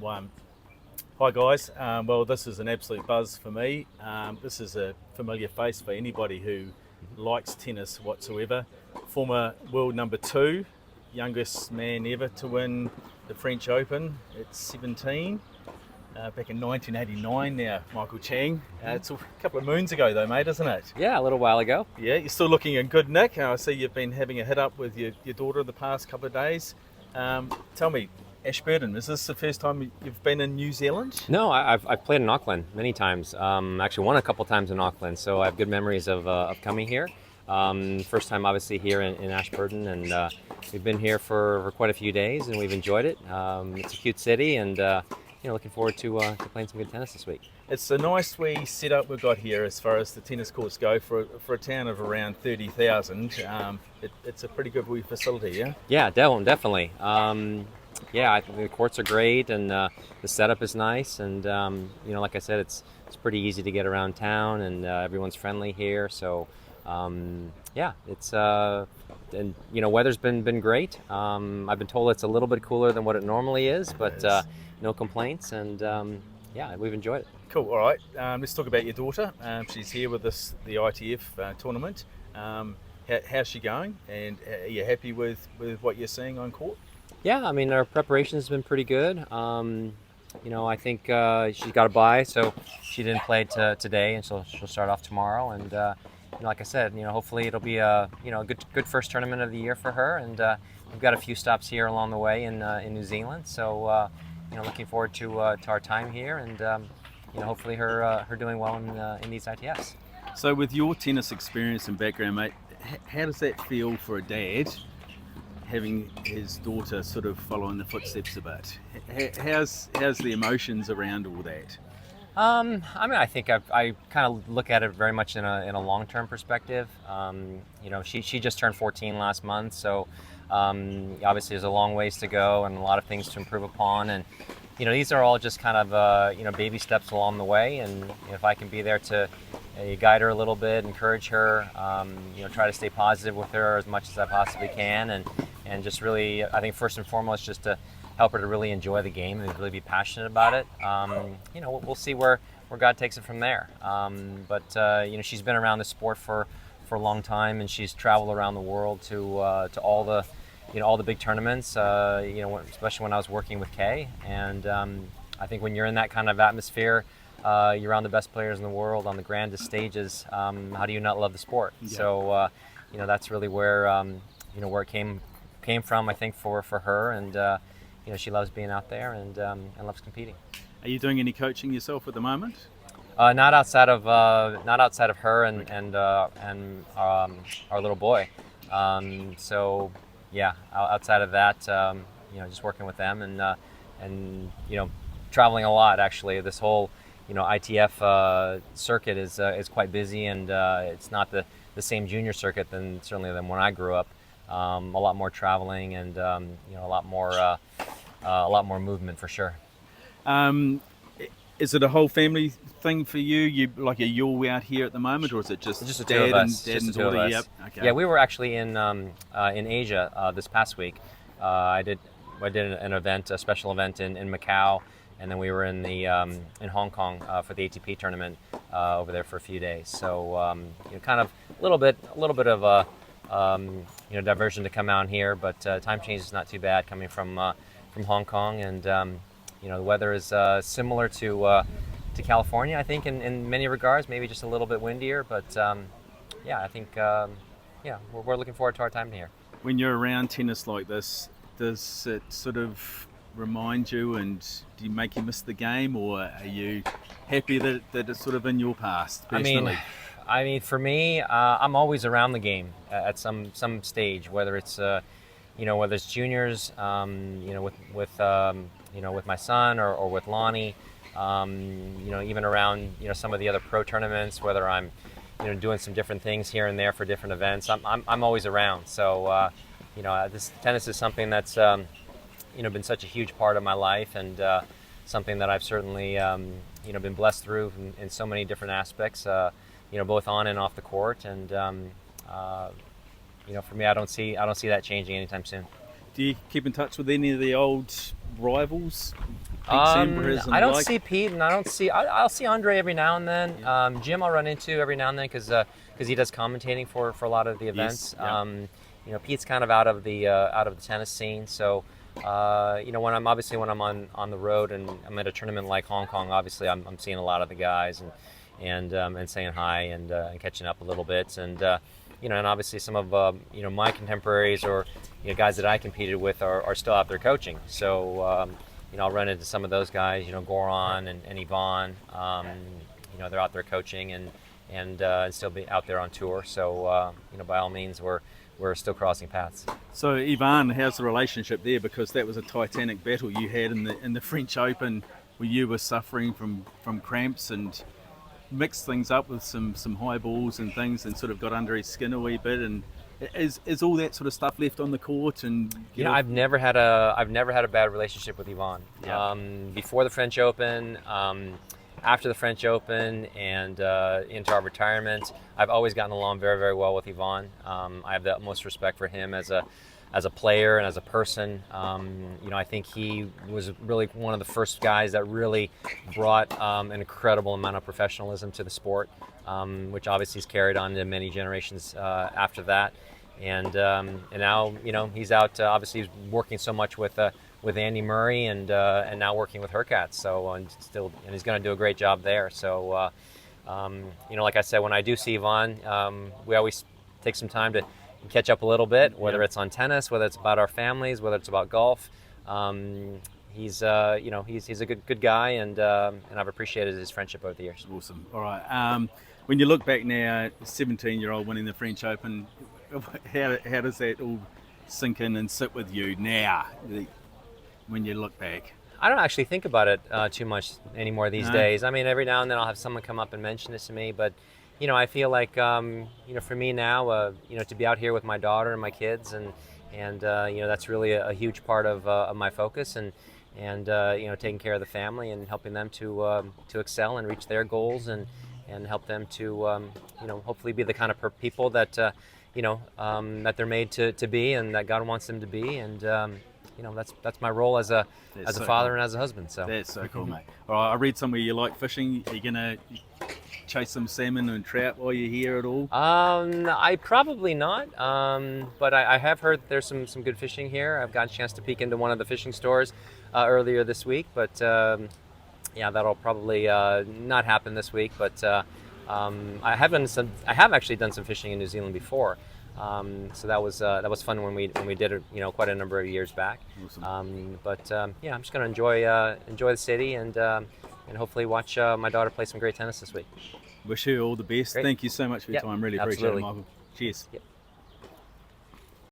one. Hi guys, well this is an absolute buzz for me. This is a familiar face for anybody who likes tennis whatsoever. Former world number 2, youngest man ever to win the French Open at 17. Back in 1989 now, Michael Chang. It's a couple of moons ago though, mate, isn't it? Yeah, a little while ago. Yeah, you're still looking in good nick. I see you've been having a hit up with your daughter the past couple of days. Tell me, Ashburton, is this the first time you've been in New Zealand? No, I've played in Auckland many times. Actually, won a couple times in Auckland, so I have good memories of coming here. First time, obviously, here in Ashburton, and we've been here for quite a few days, and we've enjoyed it. It's a cute city, and looking forward to playing some good tennis this week. It's a nice wee setup we've got here as far as the tennis courts go. For a town of around 30,000, it's a pretty good wee facility, yeah? Yeah, definitely. I think the courts are great, and the setup is nice, and like I said, it's pretty easy to get around town, and everyone's friendly here. So it's and weather's been great. I've been told it's a little bit cooler than what it normally is, but no complaints, and we've enjoyed it. Cool. All right. Let's talk about your daughter. She's here with us, the ITF tournament. How's she going? And are you happy with what you're seeing on court? Yeah, I mean, our preparation has been pretty good. I think she's got a bye, so she didn't play today, and she'll start off tomorrow. And like I said, hopefully it'll be a good first tournament of the year for her. And we've got a few stops here along the way in New Zealand, so looking forward to our time here, and hopefully her doing well in these ITFs. So, with your tennis experience and background, mate, how does that feel for a dad, having his daughter sort of follow in the footsteps a bit? How's the emotions around all that? I think I kind of look at it very much in a long-term perspective. She just turned 14 last month, so obviously there's a long ways to go and a lot of things to improve upon. And these are all just kind of baby steps along the way. And if I can be there to guide her a little bit, encourage her, try to stay positive with her as much as I possibly can, and just really, I think first and foremost, just to help her to really enjoy the game and really be passionate about it. We'll see where God takes it from there. But she's been around the sport for a long time, and she's traveled around the world to all the big tournaments. Especially when I was working with Kay, and I think when you're in that kind of atmosphere, you're around the best players in the world on the grandest stages. How do you not love the sport? Yeah. So that's really where where it came from, I think, for her, and she loves being out there and loves competing. Are you doing any coaching yourself at the moment? Not outside of her and our little boy. Outside of that, just working with them and traveling a lot. Actually, this whole ITF circuit is quite busy, and it's not the same junior circuit than when I grew up. A lot more traveling and a lot more movement for sure. Is it a whole family thing for you? Are you out here at the moment, or is it just the dad two of us? and Just the two of daughter? us. Yep. Okay. Yeah, we were actually in Asia this past week. I did an event, a special event in Macau, and then we were in Hong Kong for the ATP tournament over there for a few days. So kind of a little bit of a diversion to come out here, but time change is not too bad coming from Hong Kong, and the weather is similar to California, I think, in many regards, maybe just a little bit windier, but I think we're looking forward to our time here. When you're around tennis like this, does it sort of remind you, and do you make you miss the game, or are you happy that it's sort of in your past personally? I mean, for me, I'm always around the game at some stage, whether it's whether it's juniors, with my son or with Lonnie, even around some of the other pro tournaments, whether I'm doing some different things here and there for different events. I'm always around. So this tennis is something that's been such a huge part of my life, and something that I've certainly been blessed through in so many different aspects. Both on and off the court, and for me, I don't see that changing anytime soon. Do you keep in touch with any of the old rivals? Sampras and I don't the like? see Pete, and I don't see. I'll see Andre every now and then. Jim, I'll run into every now and then because he does commentating for a lot of the events. Yes, yeah. You know, Pete's kind of out of the tennis scene, so. You know, when I'm on the road and I'm at a tournament like Hong Kong, obviously I'm seeing a lot of the guys and saying hi and catching up a little bit, and you know, and obviously some of you know, my contemporaries or, you know, guys that I competed with are still out there coaching. So you know, I'll run into some of those guys, you know, Goran and Yvonne. You know, they're out there coaching and still be out there on tour. So you know, by all means, we're still crossing paths. So Ivan, how's the relationship there? Because that was a titanic battle you had in the French Open, where you were suffering from cramps and mixed things up with some high balls and things, and sort of got under his skin a wee bit. And is all that sort of stuff left on the court? And you know, I've never had a bad relationship with Yvonne. Yeah. Before the French Open, after the French Open, and into our retirement, I've always gotten along very, very well with Yvonne. I have the utmost respect for him as a player and as a person. You know, I think he was really one of the first guys that really brought an incredible amount of professionalism to the sport, which obviously he's carried on to many generations after that. And now, you know, he's out. Obviously, he's working so much with Andy Murray and now working with Hercats. So and he's going to do a great job there. So you know, like I said, when I do see Yvonne, we always take some time to catch up a little bit, whether it's on tennis, whether it's about our families, whether it's about golf. He's you know, he's a good guy, and I've appreciated his friendship over the years. Awesome. All right. When you look back now, 17-year-old winning the French Open, how does that all sink in and sit with you now, when you look back? I don't actually think about it too much anymore these days. I mean, every now and then I'll have someone come up and mention this to me, but you know, I feel like you know, for me now, you know, to be out here with my daughter and my kids, and you know, that's really a huge part of my focus, and you know, taking care of the family and helping them to excel and reach their goals, and help them to you know, hopefully be the kind of people that you know, that they're made to be, and that God wants them to be, and you know, that's my role as a father and as a husband. So that's so cool, mate. All right, I read somewhere you like fishing. Are you gonna chase some salmon and trout while you're here at all? I probably not, but I have heard there's some good fishing here. I've got a chance to peek into one of the fishing stores earlier this week, but yeah, that'll probably not happen this week. But I have actually done some fishing in New Zealand before. So that was fun when we did it, you know, quite a number of years back. Awesome. But yeah, I'm just going to enjoy the city and hopefully watch my daughter play some great tennis this week. Wish her all the best. Great. Thank you so much for your time. Really appreciate it, Absolutely. Michael. Cheers. Yep.